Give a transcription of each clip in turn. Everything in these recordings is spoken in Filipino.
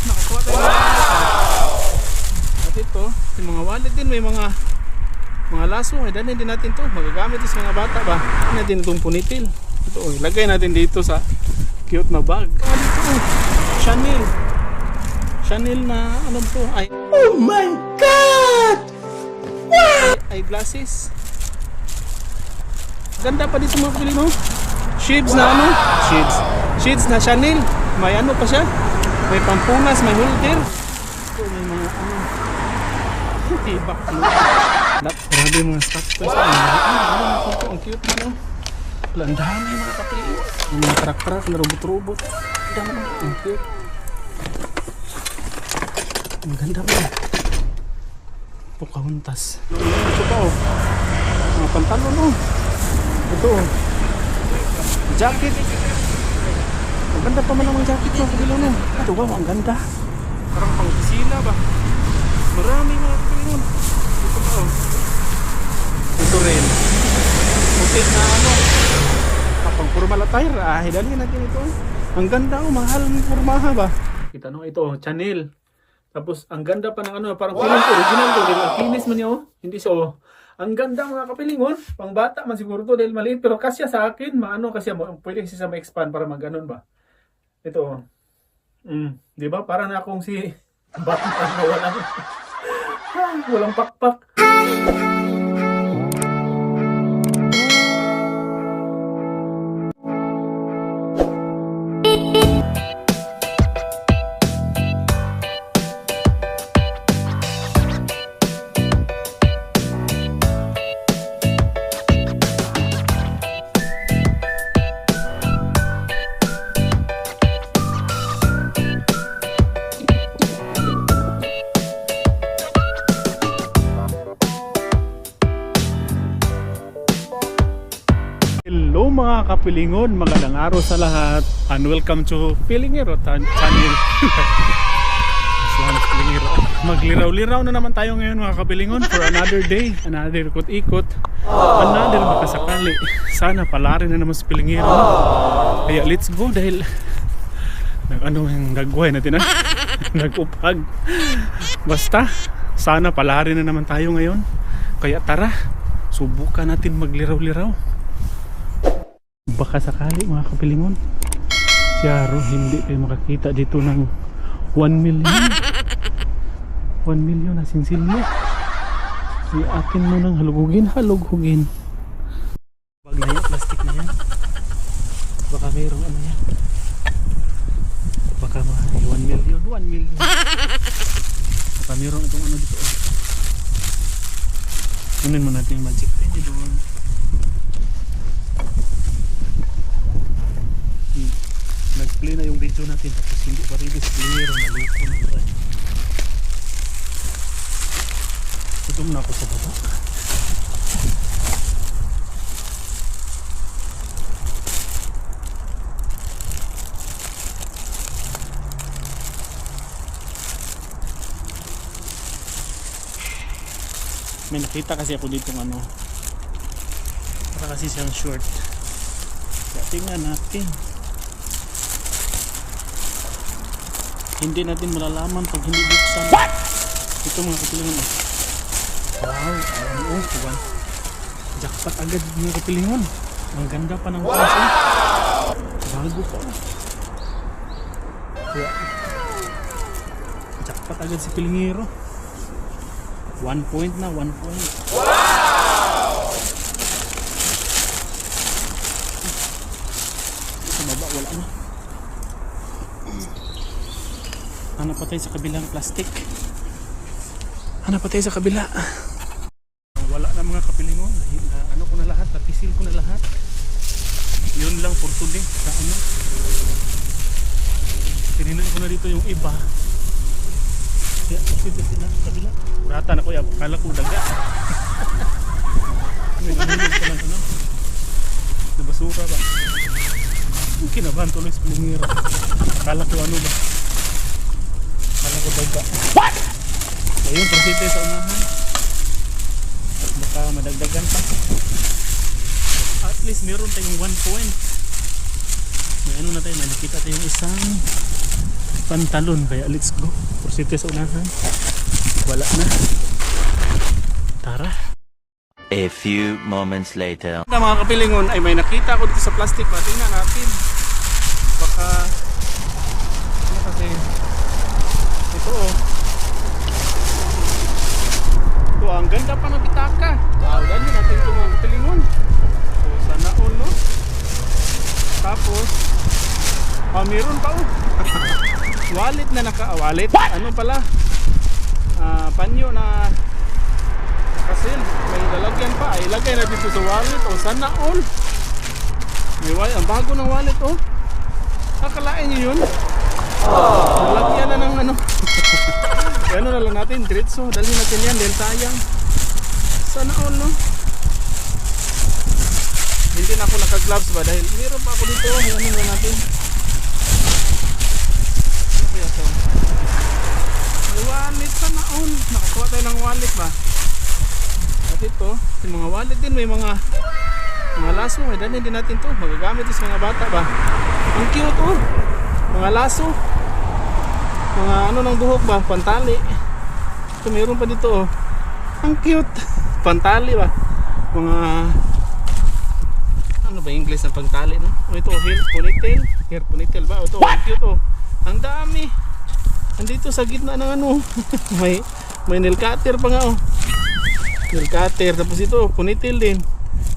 nakakuha tayo ng wallet. At ito, yung mga wallet din, may mga laso. Ay, dali din natin to. Magagamit sa mga bata ba? Dali natin itong punitil. Ito, ilagay natin dito sa cute na bag. Dito, Chanel na ano to? Ay, oh my God! What? Eyeglasses. Ganda pa dito mga kapili, no? Shades na ano? Shades na Chanel. May ano pa siya? May pampunas, may holder. Ito, may mga ano. Tibak. Grabe mga stock to. Ang cute na, no? Wala, ang dami mga kapili. Yung mga truck na robot-robot. Ang dami naman. Ang cute. Ang ganda mo. Pocahontas. Ito pa, oh. Mga pantalon, oh. Ito, oh. Jacket. Ang ganda pa man ang jacket mo. Pagilo mo. Ito, wow, ang ganda. Parang pang opisina ba? Marami mga kapilin. Ito pa, oh. Ito rin. Putik na ano. Pang formal attire. Dali natin ito. Ang ganda, oh. Mahal ng formaha ba? Kita no, ito, Chanel. Tapos, ang ganda pa ng ano, parang feeling ko, original to. Dahil ang kinis man niya, oh. Hindi so, oh. Ang ganda mga kapilingon. Pang bata man siguro to dahil maliit. Pero kasya sa akin, maano kasi pwede siya ma-expand para mag-ganon ba. Ito, oh. Di ba? Parang na akong si Batman na walang pakpak. Hello mga kapilingon, magandang araw sa lahat and welcome to Pilingero channel. Magliraw-liraw na naman tayo ngayon mga kapilingon for another day, another ikot-ikot, another makasakali. Sana palarin na naman sa Pilingero. Kaya let's go dahil nagway natin nag-upag. Basta sana palarin na naman tayo ngayon. Kaya tara, subukan natin magliraw-liraw. Baka sakali mga kapilingon siyaro hindi kayo makakita dito ng 1 million 1 million na sinsilyo. Si akin mo nang halugugin bag na yan, plastic na yan. Baka mayroong ano yan, baka mga 1 million baka mayroong itong ano dito. Kunin mo natin yung magic pen doon. Nag-play na yung video natin tapos hindi pa rin display na loko na ito. Tutum na ako sa baba. May nakita kasi ako dito ano, para kasi siyang short. Kaya tingnan natin. Hindi natin malalaman pag hindi buksan. What? Ito mga kapilingon. Wow, diba? Jackpot agad mga kapilingon. Ang ganda pa ng klase. Bago pa. Kaya, jackpot agad si Pilingero. 1 point na, 1 point. Wow! Sa baba, wala na. Hanap pa tayo sa kabilang plastic. Hanap pa tayo sa kabila. Wala na mga kapilingon. Ano ko na lahat, napisil ko na lahat. Yun lang for today. Sa ano? Tininan ko na dito yung iba. Kaya kasi na sa kabila. Rata na ko yan. Kala ko daga. Nagulog ka lang ano. Na basura ba? Kinabahan tuloy sa Pilingero. Kala ko ano ba? What? Ayun, pansite sa unahan. At baka madagdagan pa. At least meron tayong 1 point. May ano na tayo, may nakita tayong isang pantalon, kaya let's go. Pursite sa unahan. Wala na. Tara. A few moments later. Mga kapilingon, ay may nakita ko dito sa plastic ba? Tingnan natin. Baka ano kasi ito oh. Ito ang ganda pa ng bitaka. Tawagin natin ito mga kapilingon. So sana all no. Tapos meron pa oh. Wallet na wallet. Ano pala? Panyo na kasi may lalagyan pa. Ay ilagay na dito sa wallet oh. Sana all. May wallet, ang bago ng wallet oh. Akalain nyo yun? Nalagyan na ng ano. Ano na lang natin, diretso. Dali natin yan dahil sayang. Sana all no. Hindi na ako naka-gloves ba dahil meron pa ako dito. Ano na natin. Ano kaya ito? May wallet, sana all. Nakakuha tayo ng wallet ba? At ito, yung mga wallet din, may mga laso. May dali din natin to. Magagamit ito sa mga bata ba? Ang cute oh. Mga laso. Mga ano ng buhok ba? Pantali. Ito mayroon pa dito oh. Ang cute. Pantali ba? Mga ano ba English ng pantali no? Oh, ito hair ponytail. Hair ponytail ba? Ito ang cute oh. Ang dami. Andito sa gitna ng ano. may nail cutter pa nga oh. Nail cutter. Tapos ito ponytail din.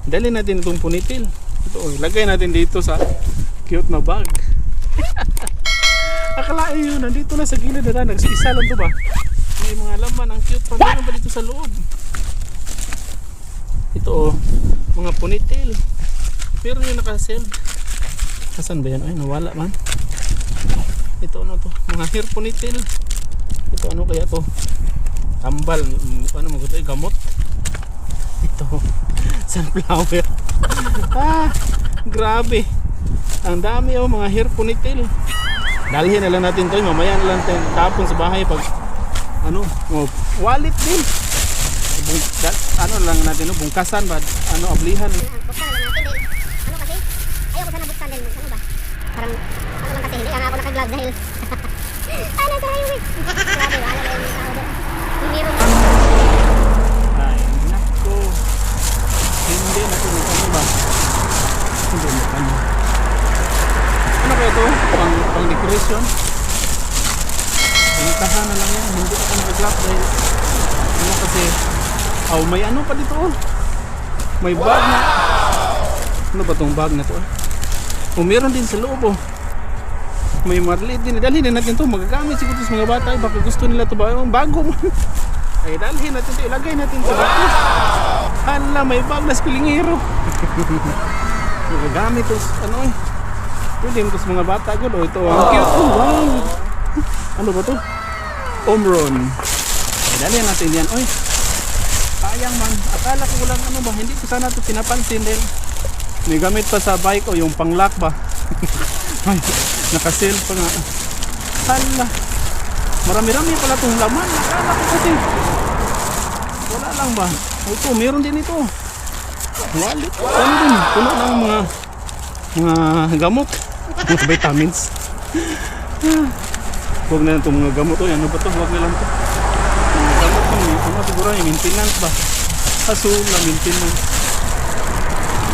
Dali natin itong ponytail. Ito oh. Lagay natin dito sa cute na bag. Akalain yun, nandito na sa gilid na nag-isa lang to ba? May mga laman, ang cute pa. Meron ba dito sa loob? Ito oh, mga ponytail. Pero yung naka-seld. Asan ba yan? Ay, nawala man. Ito ano to? Mga hair ponytail. Ito ano kaya to? Tambal. Ano mo ito? Gamot. Ito. Sunflower. Grabe. Ang dami oh, mga hair ponytail. Dalhin na lang natin to, mamaya na lang tayo tapon sa bahay pag ano, oh, wallet din. Ano lang natin, no, bungkasan ba? Ano, ablihan. Buksan na lang natin dahil ano kasi, ayoko sana buksan dahil ano ba? Parang ano lang kasi hindi nga ako naka-glove dahil ano sa highway. Grabe, wala na yung tao doon. Yung meron na. Ay, nako. Hindi na ito, ano ba? Hindi na ano. Ano kaya ito? Pang decoration? Pintahan na lang yan. Hindi ako nag-glove dahil ano kasi may ano pa dito oh. May bag na. Ano ba itong bag na to? Meron din sa loob oh. May marlit din. Dalhin din natin to. Magagamit siguro sa mga bata. Baka gusto nila to ba? Bago mo. Ay dalhin natin to. Ilagay natin sa bag. Hala, may bag na spilingero. Magagamit to. Ano eh. Pwede mo sa mga bata ko. Ito ang cute. Oh, wow. Ano ba to? Omron. Ay dalhin natin yan. Oy. Sayang man. Akala ko lang ano ba. Hindi ko sana ito pinapansin din. May gamit pa sa bike o yung pang-lock ba. Ay, naka-sale pa nga. Hala. Marami-rami pala itong laman. Akala ko kasi. Wala lang ba. Ito, meron din ito. Wallet. Ano din? Puno ng mga gamot. Mga vitamins. Huwag na lang itong mga gamot. Ano ba ito? Huwag na lang ito. Mga gamot ko. Ano siguro yung maintenance ba? Aso na maintenance.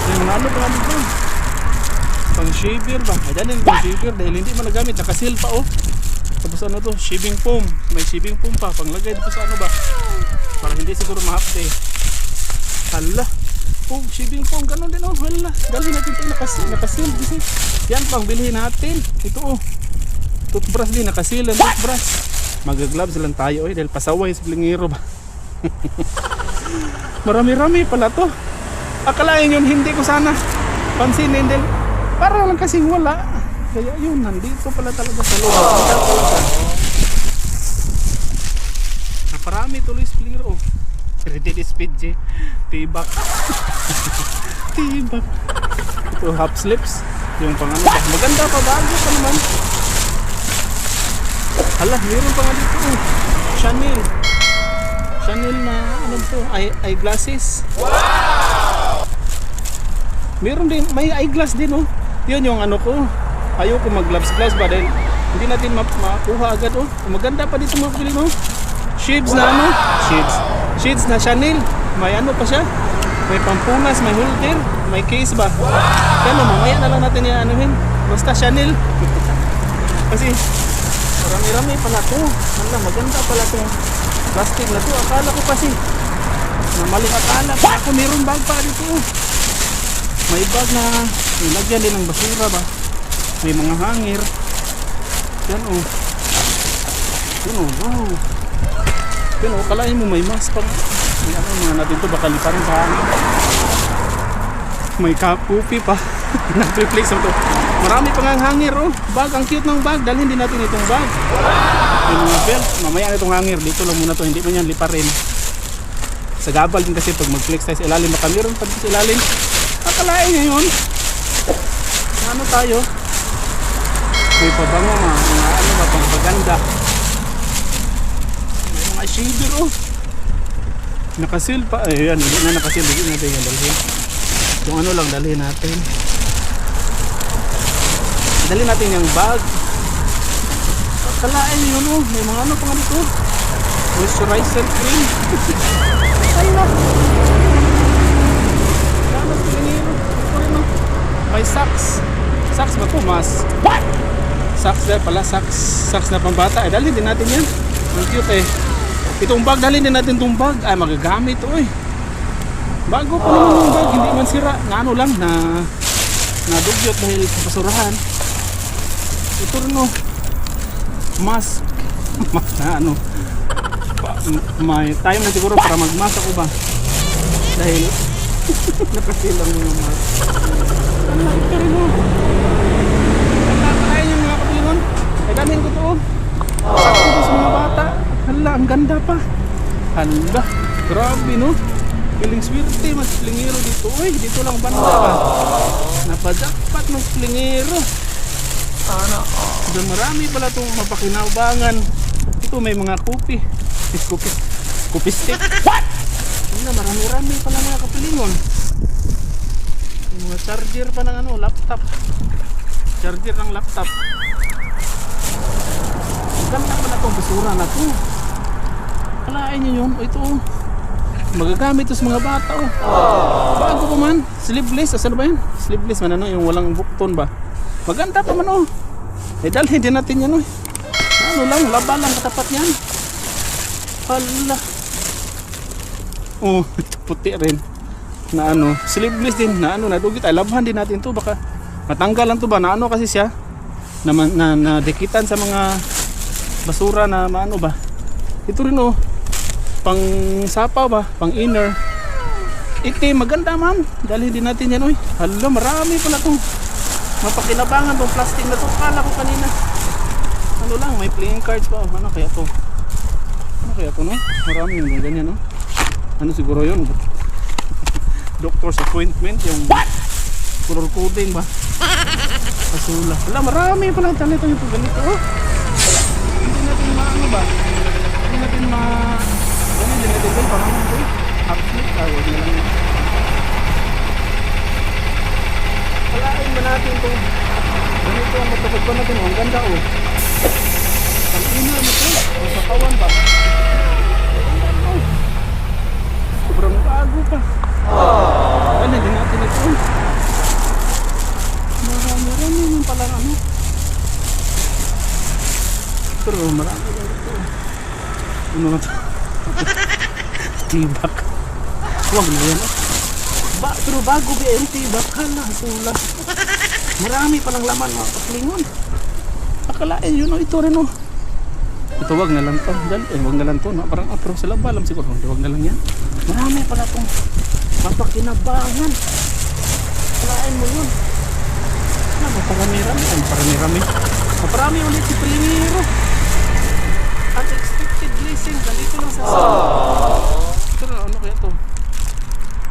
Yung mga ano pa dito? Pang shaver ba? Ayan yung pang shaver dahil hindi man nagamit. Nakasil pa oh. Tapos ano to? Shaving foam. May shaving foam pa. Panglagay dito sa ano ba? Para hindi siguro mahapte. Hala. Oh, shaving foam. Ganon din oh. Hala. Dali natin ito nakasil. Yan pang bilhin natin. Ito oh. Toothbrush din. Nakasil ang toothbrush. Mag-gloves lang tayo eh. Dahil pasaway sa blingero ba? Marami-rami pala to. Akalain yun, hindi ko sana pansinin din. Para lang kasing wala. Kaya yun, nandito pala talaga sa loob. Naparami tuloy splinter. Oh, ready speed J. Tibak. Tibak. Ito half slips. Yung pang ano ba? Maganda pa, bago pa naman. Hala, meron pa nga dito. Oh. Chanel na ano to? Eyeglasses. Wow! Meron din, may eyeglass din oh. Yun yung ano ko. Ayoko mag-gloves ba dahil Hindi natin makuha agad oh. Maganda pa dito mga kapilin oh. Shades na ano? Shades na Chanel. May ano pa siya? May pampunas, may holder, may case ba? Kaya mamaya na lang natin yan anuhin. Basta Chanel. Kasi marami-rami pala to. Hala, maganda pala to. Plastic na to. Akala ko kasi na maling akala pa ako mayroon bag pa dito. May bag na nilagyan din ng basura ba? May mga hangir. Yan oh. Yan oh, wow. Yan oh, kalahin mo may mask pang. May ano mga natin to, baka liparin sa hangin. May kapupi pa. Nag-replace mo to. Marami pang ang hangir oh. Bag, ang cute ng bag. Dalhin din natin itong bag. May mga belt. Mamaya na itong hangir. Dito lang muna to. Hindi mo yan liparin. Sa gabal din kasi pag mag-flex tayo sa ilalim. Baka meron pa dito sa ilalim. Akalain nyo yun. Ano tayo? May pabango mga ano ba pang paganda. May mga shader oh. Nakasil pa. Ayan, hindi na nakasil. Hindi natin yan dalhin. Yung ano lang dalhin natin. Dalhin natin yung bag. Akalain nyo yun oh. May mga ano pa nga dito. Moisturizer cream. Ala. Danas pilingiro. Ito rin oh. May socks. Socks ba po? Mas. What? Socks dahil pala. Socks na pambata. Dalhin din natin yan. Ang cute eh. Itong bag, dalhin din natin itong bag. Ay, magagamit ito eh. Bago pa naman yung bag. Hindi man sira. Na ano lang, nadugyot dahil sa basurahan. Ito rin oh. Mask. Na ano. May time na siguro para magmask ako ba. Dahil nakasilang yung mask. Ano na ito rin oh. Kakain yung mga kapilon. Ay, dalhin ko ito oh. Sakto ito sa mga bata. Hala, ang ganda pa. Hala, grabe no. Piling swerte mas plingero dito. Uy, dito lang banda ba? Napajakpat ng plingero. Doon marami pala itong mapakinabangan. Ito may mga kopi. Kopi stick. What? Hala, marami-rami pala mga kapilingon. Mga charger pa ng ano, laptop. Charger ng laptop. Ganda pala itong basura na to. Kalain nyo yun. Ito oh. Magagamit ito sa mga bata oh. Bago pa man. Sleeveless. Asan ba yan? Sleeveless man ano. Yung walang bukton ba. Maganda pa man oh. Eh dalhin din natin yan oh. Ano lang. Laba lang katapat yan. Hala. Oh. Puti rin. Na ano. Sleeveless din. Na ano. Nadugit. Ay labhan din natin to. Baka matanggal lang to ba. Na ano kasi siya. Na dikitan sa mga basura na maano ba. Ito rin oh. Pang sapaw ba? Pang inner. Itim, maganda ma'am. Dali din natin yan oy. Hala, marami pala itong mapakinabangan itong plastic na to. Kala ko kanina ano lang, may playing cards pa oh. Ano kaya to? Ano kaya to no? Marami yung ganyan no? Ano siguro yun? Doctor's appointment. Yung color coding ba? Kasula. Hala, marami pala ito yung ganito oh. Hindi natin maano ba? Hindi natin hindi natin ba? Pangalan ko eh. Half slip. Huwag na lang. Kalain ba natin itong ganito ang matapag ba natin? Ang ganda oh. Ang ina mo ito. Ang katawan ba? Ang ganda oh. Sobrang bago pa. Ano din natin ito. Marami yung palang ano. Pero marami lang ito. Ano na ito? Tibak. Huwag na yan. Pero bago BM tibak. Hala, sula. Marami palang laman mga kaplingon. Akalain yun o. Ito rin o. Ito wag na lang to. Wag na lang to. No? Parang pero sa laba alam siguro. Wag na lang yan. Marami pala itong mapakinabangan. Akalain mo yun. Maparami-rami. Maparami ulit si Pilingiro. Unexpected blessing. Ganito lang sa ito na, ano kaya to?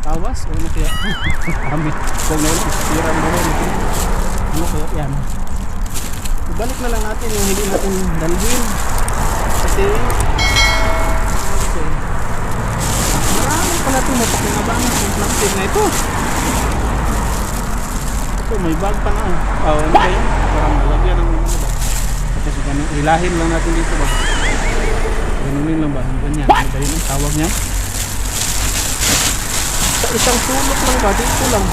Tawas? O ano kaya? Kami. Huwag na ulit. Sirang mo rin. Ano kaya yan? Ibalik na lang natin yung hindi natin dalhin. Kasi marami pala itong mapakinabangan yung plastic na ito. Ito, may bag pa na. Ano kaya? Parang nalagyan ng ano ba? Kasi ganun, ilahin lang natin dito ba? Ganunin lang ba? Ano ganyan? Ano ba yun ang tawag niya? Sa isang sulok lang ba? Dito lang.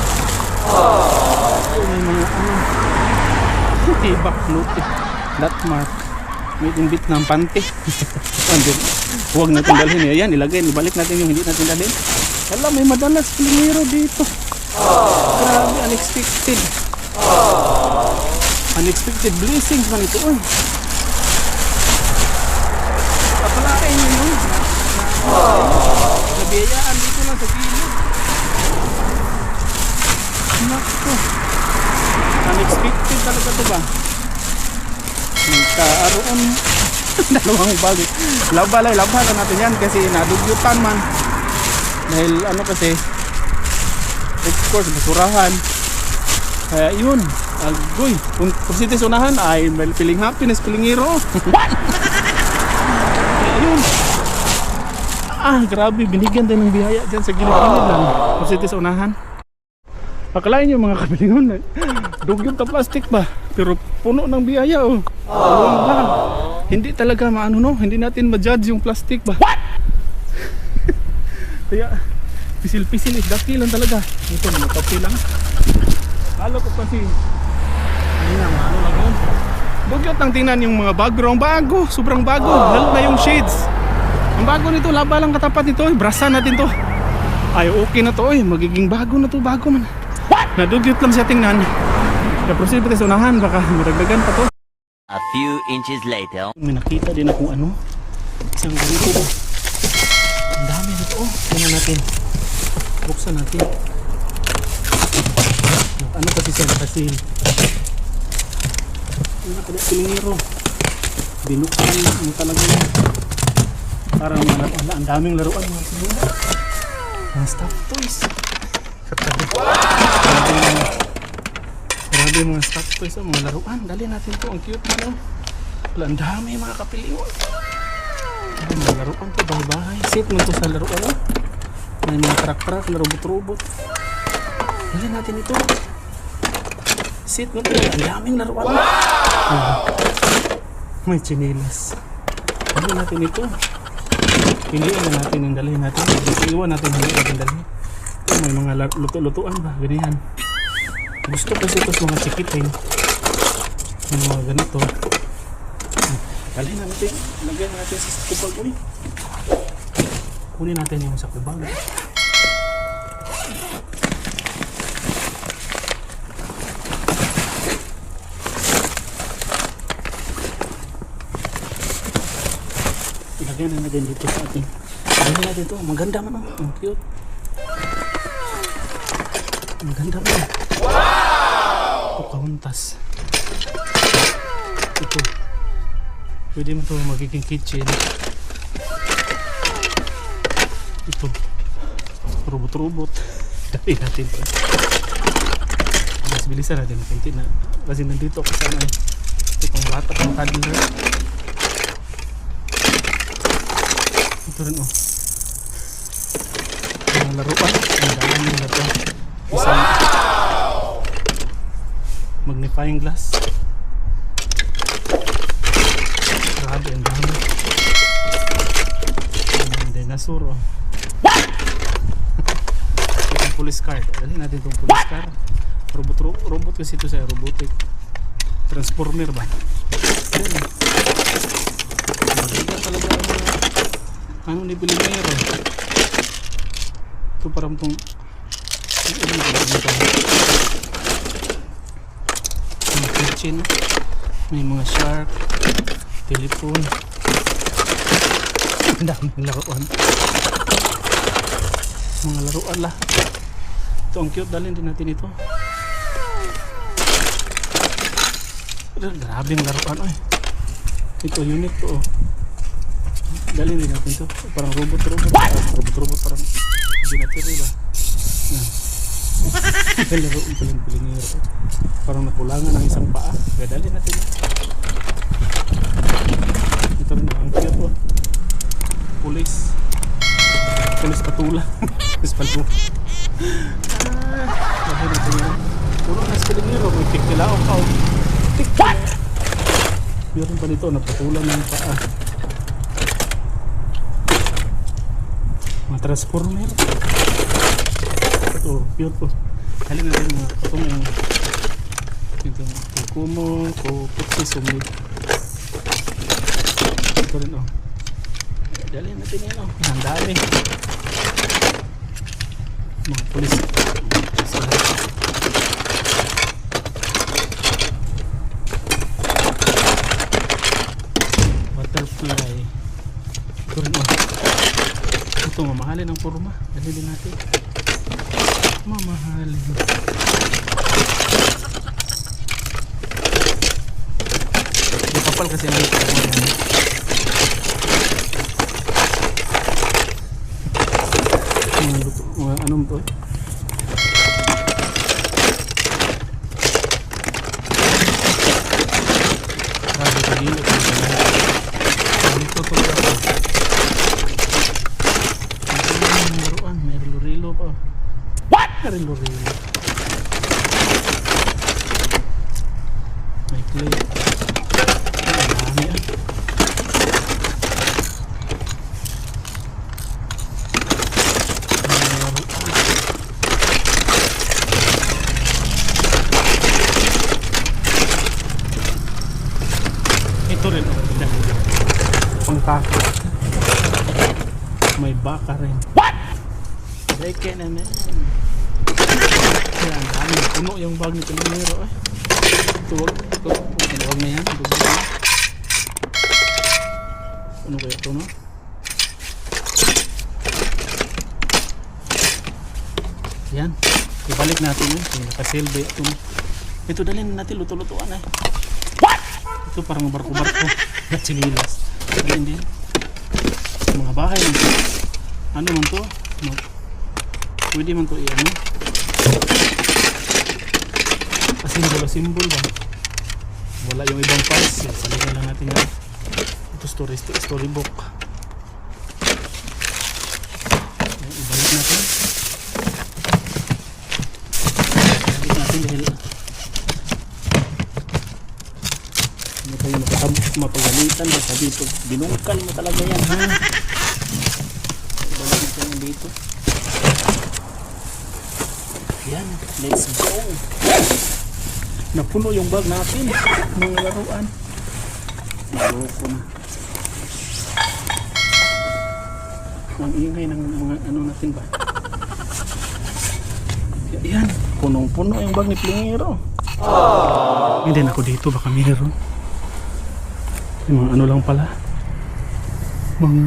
Ito may mga ano. Tibak, luti. That mark. Made in Vietnam, panty. Huwag natin dalhin. Ayan, ilagay. Ibalik natin yung hindi natin dalhin. Alam, may madalas pilingero dito. Grabe, unexpected. Unexpected blessings man ito. Kapalain nyo yun. Nabiyayaan dito lang sa gilid. Nakto. Unexpected talaga ito ba? Nagkaaroon dalawang bagay. Labalay, labahan natin yan kasi nadugyutan man. Dahil ano kasi, of course, basurahan. Kaya yun, agoy. Kung sitis unahan ay may feeling happiness, pilingero. Kaya yun. Grabe, binigyan din ng biyaya dyan sa gilid-gilid lang. Kung sitis unahan. Akalain nyo mga kapilingon, dugyot na plastic ba? Pero puno ng biyaya oh. Hindi talaga maano no, hindi natin ma-judge yung plastic ba? Kaya pisil-pisil dakilan talaga. Ito mga kape lang. Halo ko kasi hindi na maano lang yun. Dugyot lang tingnan yung mga background bago, sobrang bago. Lalo na yung shades. Ang bago nito, laba lang katapat nito. Brasa natin to. Ay okay na to magiging bago na to, bago man. Nadugyot lang siya tingnan. Na-proceed pati sa unahan, baka maragdagan pa to. A few inches later. May nakita din akong ano, isang ganito. Ang dami nito tingnan natin. Buksan natin. Ano kasi siya nakasil. Ano pala pilingero. Binuksan mo talaga yan. Parang ang daming laruan mga sinula. Mga stuffed toys. Grabe mga stuffed toys, mga laruan. Dali natin to, ang cute na. Wala, ang dami mga kapilingon. Mga laruan to, bahay-bahay. Sit mo to sa laruan. May mga truck-truck na robot-robot. Dali natin ito. Sit mo to, ang daming laruan. May chinilas. Dali natin ito. Piliin na natin yung dalhin natin. Iwan natin hindi natin dalhin. May mga luto-lutuan ba? Ganyan. Gusto kasi ito sa mga chikiting. Yung mga ganito. Dalhin natin. Lagyan natin sa sakubag. Uy. Kunin natin yung sakubag. Ilagyan na natin dito sa ating. Ilagyan natin ito. Maganda man. Ang cute. Maganda mo. Wow! Ito kahuntas. Ito. Pwede mo ito magiging kitchen. Ito. Robot-robot. Dali natin ito. Mas bilisan natin. Kunti na. Kasi nandito ako sana. Ito pang bata pang toddler. Ito rin mga laruan. Ang dami ng laruan. Isang magnifying glass. Grabe, ang dami. Dinosaur itong police car. Dali natin itong police car. Robot kasi ito sa robotic. Transformer ba? Yan. Maganda talaga ano ni pilingero. Ito parang itong kitchen, may mga shark, telephone, ang daming laruan, mga laruan lah. Ito ang cute, dalhin din natin ito. Grabing laruan ito unique to dalhin din natin ito. Parang robot parang binatiri ba. Laro ang pilingero. Parang nakulangan ang isang paa. Gadalhin natin. Ito rin ang cute Police patula. Police palbo. Gadalhin natin yan. Puro na sa pilingero. May tiktilaong ka. Meron pa dito, naputulan ng paa. Mga transformer. Ito, pure po. Halin natin mga katong yung ito, kukumo, kukutsi, sumid. Ito rin oh. Dalhin natin yan oh. Ang dami. Mga pulis. Butterfly. Ito rin oh. Ito mamahalin ang forma. Dalhin din natin. Mamahalin. Kapal kasi ang ito. Anong to eh? Grabe ka dito. Dito to. May laruan. May rilo-rilo pa. What? Rilo-rilo. May clay. Dami ah. Ito rin oh. Pangtakot. May baka rin. What? Leke naman. Yan, dami. Puno yung bag ni Calimero eh. Ito. Huwag na yan. Ano kaya ito no? Yan. Ibalik natin yun. Nakasilbi ito no. Ito dalhin natin. Luto-lutuan eh. What? Ito parang barko-barko. Natsinilas. Dalhin din. Mga bahay man to. Ano man to? Pwede man to i-ano. Simbol ba? Wala yung ibang parts. Salihan lang natin yan. Ito storybook. Ibalik natin. Ibalik natin dahil ano tayo mapagalitan ba sabi ito binungkal mo talaga yan ha. Ibalik natin yan dito. Yan, let's go. Napuno yung bag natin mga laruan. Maloko na. Ang ingay ng mga ano natin ba. Yan, punong-puno yung bag ni Plingero. Hindi na ako dito, baka meron. Yung mga ano lang pala. Mga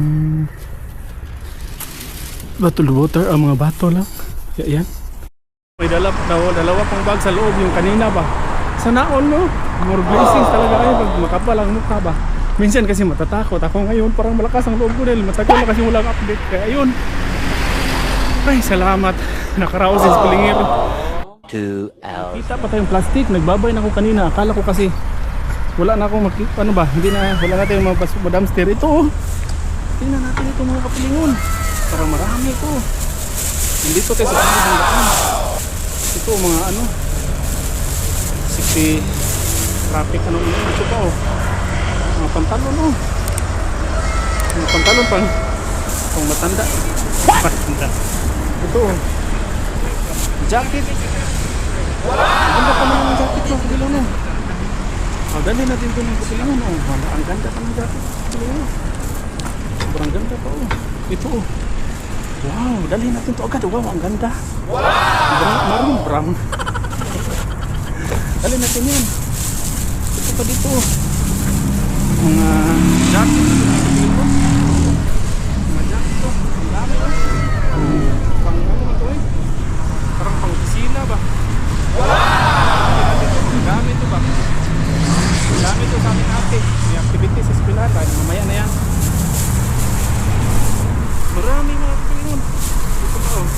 bottled water, mga bato lang. Yan. May dalawa pang bag sa loob yung kanina ba. Sana all no. More blessings talaga kayo pag makapal ang mukha ba. Minsan kasi matatakot ako ngayon, parang malakas ang loob ko dahil matagal na kasi walang update. Kaya ayun. Ay, salamat. Nakaraos si Plingero. 2 hours. Kita pa tayong plastic, nagbabay na ako kanina. Akala ko kasi wala na akong makita. Ano ba? Wala natin yung mga dumpster. Ito oh. Tingnan natin ito mga kapilingon. Parang marami ito. Nandito tayo sa pangdaan. Ito mga ano. Safety traffic ano yun. Ito pa oh. Mga pantalon oh. Mga pantalon pang matanda. Matanda. Ito oh. Jacket. Ang ganda pa naman ng jacket ko. Kapilon oh. Dalhin natin ito ng kapilon oh. Ang ganda pa ng jacket. Kapilon oh. Sobrang ganda pa oh. Ito oh. Wow, dalhin natin ito agad. Wow, ang ganda. Wow! Maroon brown. Dalhin natin yan. Ito pa dito. Mga jacket. Mga jacket ito. Ang dami oh. Pang ano ito eh. Parang pang kusina ba? Wow! Ang dami ito ba? Ang dami ito sa amin ate. May activity sa eskwelahan. Mamaya na yan. Marami mga kapilin. Ito pa oh.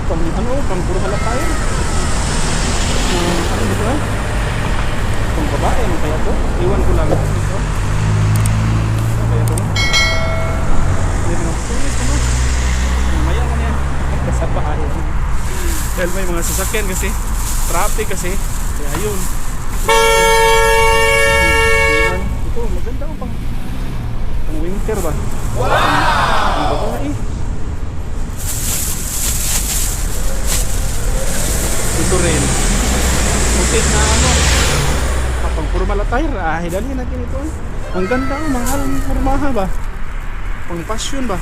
Pang ano, pang puro halatayan. Ano dito eh? Pang babae, ano kaya to? Iwan ko lang. Ito. Ano kaya to? Hindi naman tulis ano? Mamaya ka na yan. Sa bahay. Dahil may mga sasakyan kasi. Traffic kasi. Kaya yun. Ito, maganda ko pang winter ba? Ang babae. Ito rin. Mutik na ano. Pang formal attire. Dali natin ito. Ang ganda ko, mahal ng formaha ba? Pang passion ba?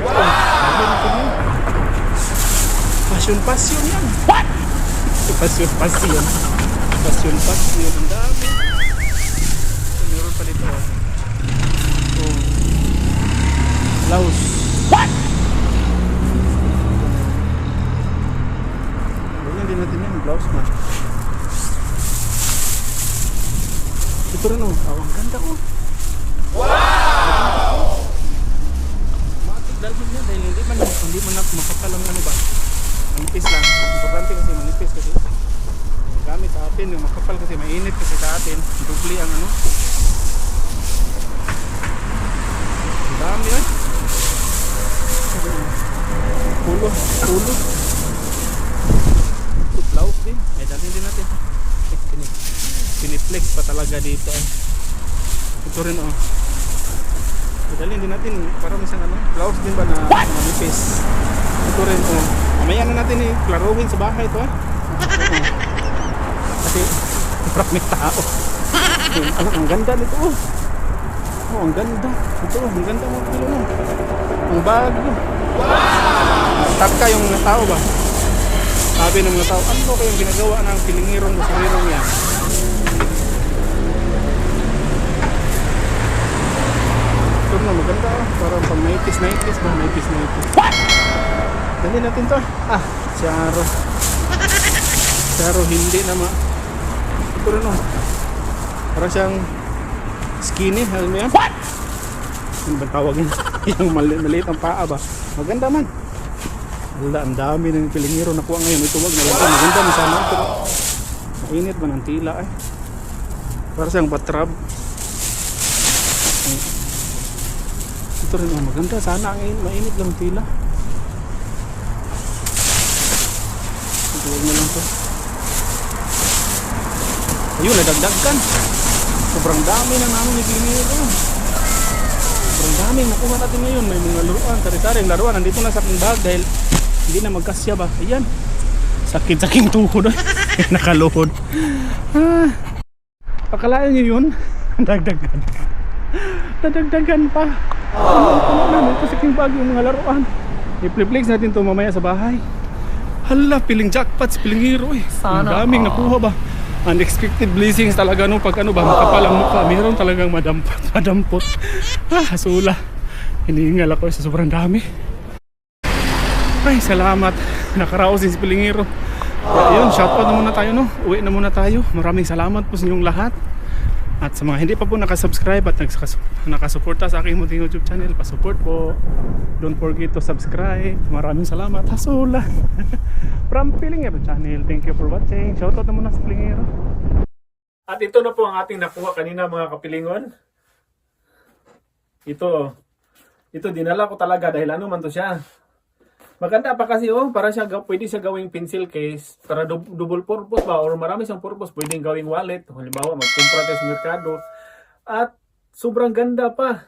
Ito. Dali natin yun. Passion yan. What? Passion. Ang dami. Meron pa dito. Oh. Blouse. What? Ganyan din natin yan. Blouse man. Ito rin oh. Ang ganda oh. Wow! Matik dalhin yan dahil hindi man makapal ang ano ba. Manipis lang. Importante kasi manipis kasi gamit sa atin yung makapal kasi mainit kasi sa atin. Dubli ang ano. Ang dami eh. Pulo. Ito blouse din. Dalhin din natin. Piniflex pa talaga dito eh. Ito rin oh. Dalhin din natin para misang ano. Blouse din ba na manipis. Ito rin oh. Mamaya na natin klaruhin sa bahay ito eh. Kasi maraming tao. Ang ganda nito oh. Oh, ang ganda. Ito oh, ang ganda mo kilo no. Ang bago. Taka yung mga tao ba? Sabi ng mga tao, ano kayong ginagawa ng pilingirong basurerong yan? Ito na maganda oh. Parang pang 90s ba? 90s. Dali natin to. Charo hindi naman. Ito rin oh. Parang siyang skinny. Alam mo yan? What? Ano ba tawag yun? Yung maliit ang paa ba? Maganda man. Wala, ang dami ng pilingiro nakuha ngayon. Ito wag na lang. Maganda man sana. Ito mainit man ang tila eh. Parang siyang patrab. Ito rin oh. Maganda. Sana ang mainit lang tila. Huwag na lang to. Ayun, nadagdagan. Sobrang dami na namin ipinili. Sobrang dami nakuha natin ngayon. May mga laruan, sari-saring laruan. Nandito na sa aking bag dahil hindi na magkasya ba. Ayan. Sakit-saking tuhod. Nakaluhod. Pakalaan nyo yun. Nadagdagan. Nadagdagan pa. Ito sa aking bag yung mga laruan. I-flip-flex natin to mamaya sa bahay. Hala, piling jackpots, piling hero eh. Ang daming nakuha ba. Unexpected blessings talaga no. Pag ano ba, makapal ang mukha. Meron talagang madampot. Hasula. Hinihingal ako sa sobrang dami. Ay, salamat. Nakaraos din si piling hero. Ayun, shoutout na muna tayo no. Uwi na muna tayo. Maraming salamat po sa inyong lahat. At sa mga hindi pa po nakasubscribe at nakasuporta sa aking munting YouTube channel, pasupport po. Don't forget to subscribe. Maraming salamat. Hasula. From Pilingero Channel. Thank you for watching. Shoutout na muna sa Pilingero. At ito na po ang ating nakuha kanina mga kapilingon. Ito dinala ko talaga dahil ano man to siya. Maganda pa kasi para siya pwede siya gawing pencil case para double purpose ba or marami siyang purpose, pwedeng gawing wallet. Halimbawa magkumpra tayo sa merkado at sobrang ganda pa.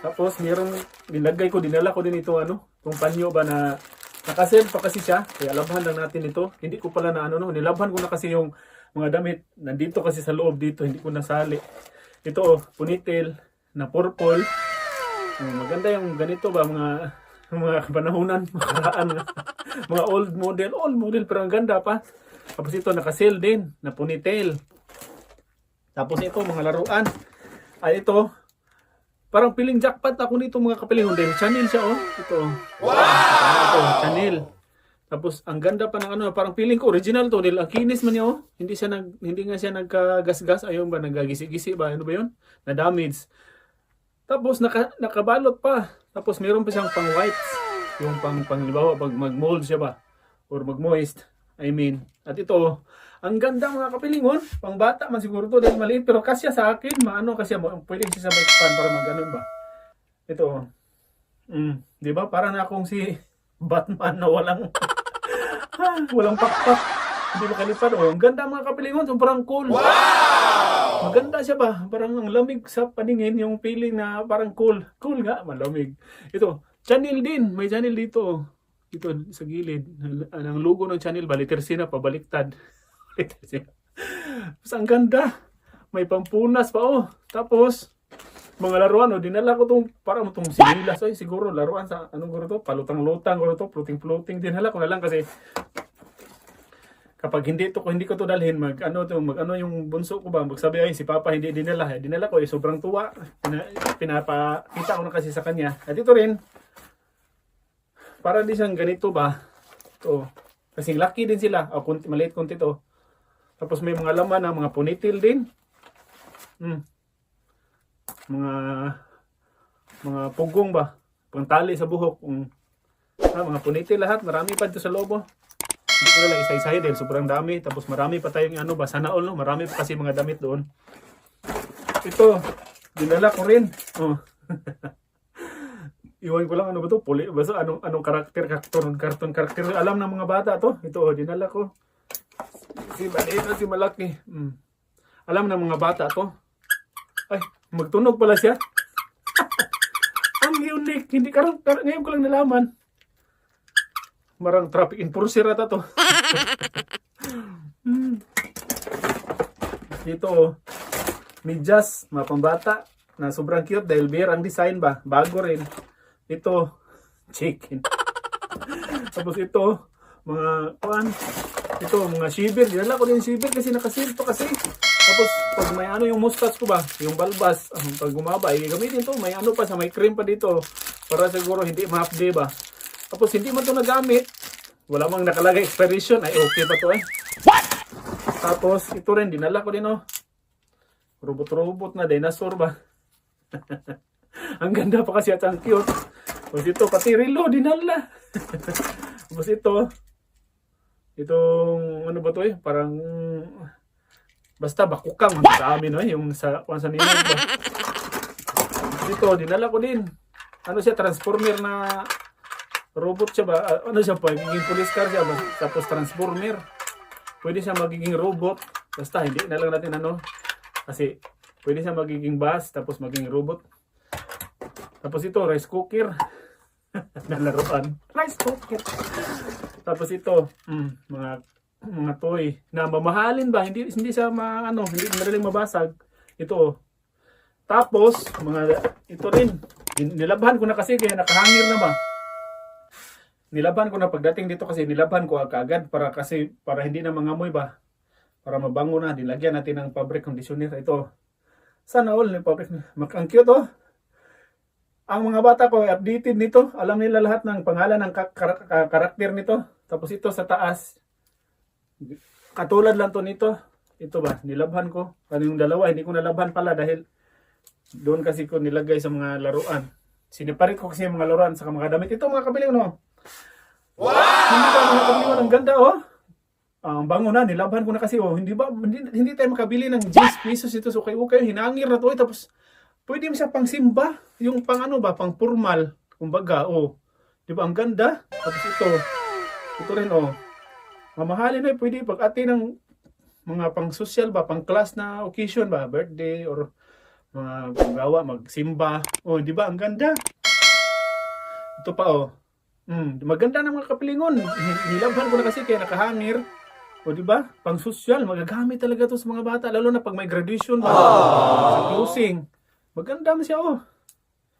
Tapos dinala ko din ito itong panyo ba na nakasave pa kasi siya. Kaya labhan lang natin ito. Hindi ko pala nilabhan ko na kasi yung mga damit nandito kasi sa loob dito, hindi ko nasali. Ito ponytail na purple. Maganda yung ganito ba mga panahunan, mga old model pero ang ganda pa. Tapos ito naka-sale din na ponytail. Tapos ito mga laruan. Ay ito parang piling jackpot ako nito mga kapilingon din. Chanel siya ito. Wow! Ito, Chanel. Tapos ang ganda pa ng parang piling ko original to dahil ang kinis man niya hindi nga siya nagkagasgas ayun ba nagagisi-gisi ba ano ba 'yon? Na damage. Tapos nakabalot pa. Tapos meron pa siyang pang white. Yung pang pag mag-mold siya ba? Or mag-moist. I mean. At ito, ang ganda mga kapilingon. Pang bata man siguro to dahil maliit. Pero kasya sa akin. Kasi pwede siya sa ma-expand para mag-ganon ba? Ito. Di ba? Parang akong si Batman na walang Walang pakpak. Hindi makalipad. Oh, ang ganda mga kapilingon. Sobrang cool. Wow! Maganda siya ba? Parang ang lamig sa paningin. Yung feeling na parang cool. Cool nga, malamig. Ito, channel din. May channel dito. Ito, sa gilid. Ang logo ng channel, Balitersina, pabaliktad. Mas ang ganda. May pampunas pa, oh. Tapos, mga laruan, oh, dinala ko itong, parang itong sinilas, ay, siguro, laruan sa, anong guro to, palutang-lutang, guro to, floating-floating, dinala ko na lang kasi, kapag hindi ko to dalhin, mag-ano yung bunso ko ba, magsabi, ay, si Papa hindi dinala, dinala ko, sobrang tuwa, pinapakita ko na kasi sa kanya, at ito rin, para di siyang ganito ba, ito, kasing laki din sila, maliit konti to, tapos may mga laman na mga ponytail din, mga pugong ba, pangtali sa buhok, mga ponytail lahat, marami pa dito sa lobo. Hindi ko na lang isa-isahin dahil sobrang dami, tapos marami pa tayong ano ba, sana all, no? Marami pa kasi mga damit doon. Ito, dinala ko rin. Oh. Iwan ko lang ano ba to, basta anong cartoon karakter, alam ng mga bata to. Ito, oh, dinala ko. Si maliit at si malaki. Alam ng mga bata to. Ay, magtunog pala siya. Ang unique. Hindi ngayon ko lang nalaman. Marang traffic enforcer ata to. Dito, medyas, mga pambata, na sobrang cute dahil bear ang design ba. Bago rin. Ito, chicken. Tapos ito, mga shiver. Dinala ko din shiver kasi nakasil pa kasi. Tapos, pag may ano yung mustache ko ba, yung balbas, pag gumaba, gamitin to, may ano pa sa may cream pa dito, para siguro hindi ma-update ba. Tapos, hindi man to nagamit, wala mang nakalagay expiration, ay okay pa to eh. What? Tapos, ito rin, dinala ko din oh. Robot-robot na dinosaur ba. Ang ganda pa kasi at ang cute. Tapos ito, pati relo, dinala. Tapos itong, ano ba to eh, parang, basta bakukang sa amin, no? Yung sa ninong ba. Dito, dinala ko din. Ano siya, transformer na robot siya ba? Ano siya pa? Magiging police car siya ba? Tapos transformer. Pwede siya magiging robot. Basta, hindi na lang natin ano. Kasi, pwede siya magiging bus, tapos magiging robot. Tapos ito, rice cooker. Nalaruan. Rice cooker. Tapos ito, mga toy na mamahalin ba, hindi siya hindi madaling mabasag. Ito. Tapos ito rin, nilabhan ko na kasi kaya nakahangir na ba. Nilabhan ko na pagdating dito kasi nilabhan ko agad para hindi na mangamoy ba. Para mabango na, dilagyan natin ng fabric conditioner. Ito. Sana all ni fabric. Ang cute oh. Ang mga bata ko updated nito, alam nila lahat ng pangalan ng karakter nito. Tapos ito sa taas, katulad lang to nito. Ito ba, nilabhan ko. Ano yung dalawa, hindi ko nalabhan pala dahil doon kasi ko nilagay sa mga laruan. Siniparit ko kasi yung mga laruan sa mga damit. Ito mga kabiling, no? Wow! Hindi ba mga kabiling, ang ganda, oh? Ang bango na, nilabhan ko na kasi, oh. Hindi tayo makabili ng 10 pesos ito. So kayo, hinangir na to, tapos pwede mo siya pang simba. Yung pang ano ba, pang formal. Kumbaga, oh. Di ba, ang ganda? Tapos ito rin, oh. Mamahalin na, pwede pag-ati ng mga pang social ba, pang class na occasion ba, birthday or mga panggawa, magsimba. Oh, di ba? Ang ganda. Ito pa, oh. Maganda ng mga kapilingon. Nilabhan ko na kasi kaya nakahangir. O, di ba? Pang social, magagamit talaga to sa mga bata, lalo na pag may graduation ba, sa closing. Maganda mo siya, oh.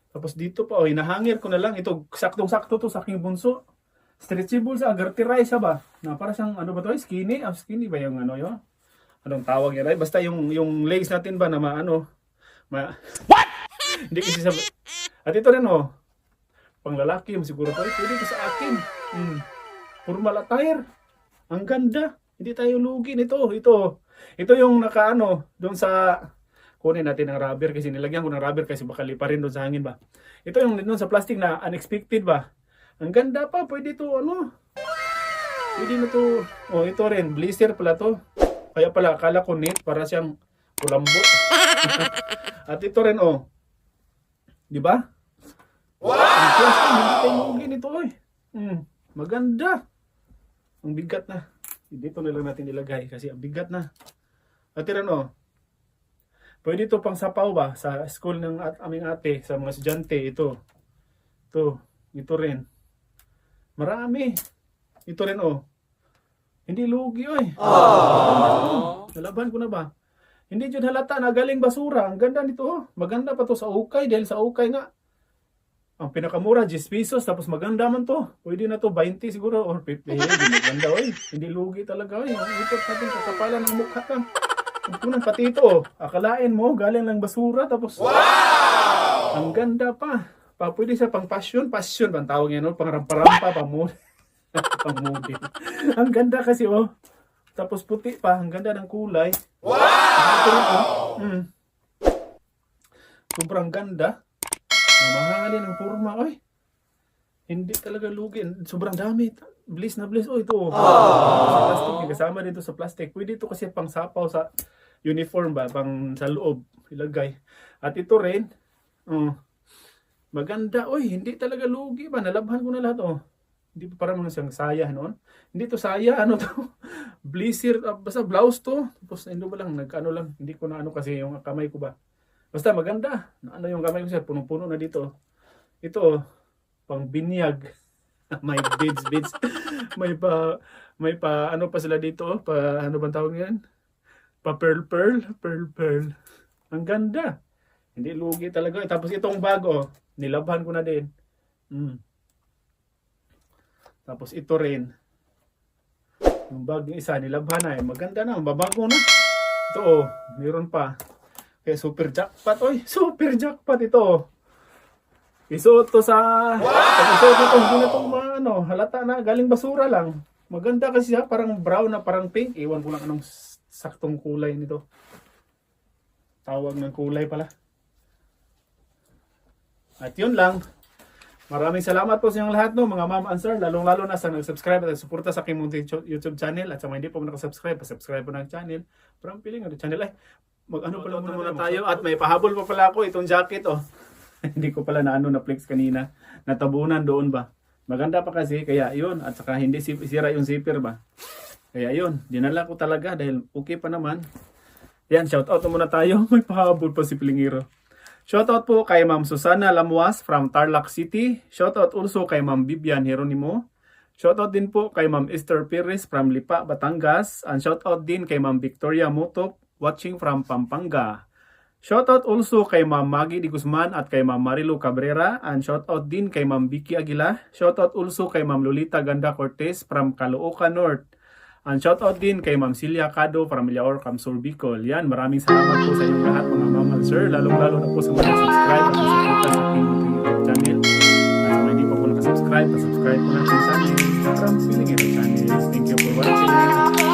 Tapos dito pa, oh, hinahangir ko na lang. Ito, saktong-sakto to sa aking bunso. Stretchable sa agartiray siya ba? Na para siyang ano ba to? Skinny? Skinny ba yung ano yun? Anong tawag yan? Basta yung legs natin ba na What? Hindi kasi sa... At ito rin oh. Pang lalaki yung siguro to. Pwede ito sa akin. Formal attire. Ang ganda. Hindi tayo lugi nito. Ito yung doon sa... Kunin natin ng rubber kasi nilagyan ko ng rubber kasi baka liparin doon sa hangin ba. Ito yung doon sa plastic na unexpected ba. Ang ganda pa, pwede to pwede na to. Oh, ito rin, blister pala to. Kaya pala, akala ko neat, para siyang kulambot. At ito rin, oh. Di ba? Wow! Ang plastic, hindi tayo lugi nito, eh. Maganda. Ang bigat na. Dito na lang natin ilagay kasi ang bigat na. At tiran oh. Pwede ito pang sapaw ba sa school ng aming ate, sa mga estudyante ito. Ito rin. Marami. Ito rin oh. Hindi lugi oy. Nalaban ko na ba? Hindi jud halata na galing basura. Ang ganda nito oh. Maganda pa to sa ukay dahil sa ukay nga. Ang pinakamura 10 pesos tapos maganda man to. Pwede na to 20 siguro or 50. Maganda oy. Hindi lugi talaga oy. Ang ipot natin kakapalan ng mukha ka. Ang pati ito oh. Akalain mo galing lang basura tapos ang ganda pa. Pwede siya pang passion bang tawag yan no? Pang rampa-rampa, pang model. Ang ganda kasi oh. Tapos puti pa, ang ganda ng kulay. Sobrang ganda. Mamahalin ang forma, oy. Hindi talaga lugi. Sobrang dami. Bliss na bliss. Oh, ito. Sa plastic. Kasama dito sa plastic. Pwede ito kasi pang sapaw sa uniform ba? Pang sa loob. Ilagay. At ito rin. Maganda. Oy, hindi talaga lugi ba? Nalabhan ko na lahat. Oh. Hindi pa parang siyang saya noon. Hindi to saya. Ano to? Blazer. Basta blouse to. Tapos ano ba lang. Nag-ano lang. Hindi ko na ano kasi yung kamay ko ba. Basta maganda. Ano yung kamay ko siya, punong-puno na dito. Ito, pang binyag. May beads. May pa, ano pa sila dito, pa, ano bang tawag yan? Pa pearl. Ang ganda. Hindi lugi talaga. Tapos itong bago, nilabhan ko na din. Tapos ito rin. Yung bag yung isa, nilabhan na. Maganda na, babago na. Ito, meron pa. Kaya super jackpot, oy. Super jackpot ito. Isuot to sa... Isuot ito, hindi na itong halata na. Galing basura lang. Maganda kasi siya, parang brown na parang pink. Iwan ko lang anong saktong kulay nito. Tawag ng kulay pala. At yun lang. Maraming salamat po sa inyong lahat, no, mga ma'am and sir. Lalong-lalo na sa nag-subscribe at suporta sa aking YouTube channel. At sa mga hindi po nakasubscribe, pa-subscribe po ng channel. Parang piling ang channel ay. Mag-ano pala muna tayo at may pahabol pa pala ako itong jacket oh. Hindi ko pala na flex kanina. Natabunan doon ba. Maganda pa kasi kaya yun at saka hindi sira yung zipper ba. Kaya yun, dinala ko talaga dahil okay pa naman. Yan, shoutout muna tayo. May pahabol pa si Pilingiro. Shoutout po kay Ma'am Susana Lamuas from Tarlac City. Shoutout also kay Ma'am Vivian Jeronimo. Shoutout din po kay Ma'am Esther Perez from Lipa, Batangas. And shoutout din kay Ma'am Victoria Motop watching from Pampanga. Shoutout also kay Ma'am Maggie Di Guzman at kay Ma'am Marilu Cabrera. And shoutout din kay Ma'am Vicky Aguila. Shoutout also kay Ma'am Lolita Ganda Cortez from Caloocan North. And shoutout din kay Ma'am Celia Cado from Milaor, Camsur, Bicol. Yan, maraming salamat po sa inyong lahat mga ma'am and sir. Lalong-lalo na po sa mga subscribe at suporta sa aking YouTube channel. At sa mga hindi pa po nakasubscribe, pa-subscribe po natin sa aking From Pilingiro channel. Thank you for watching.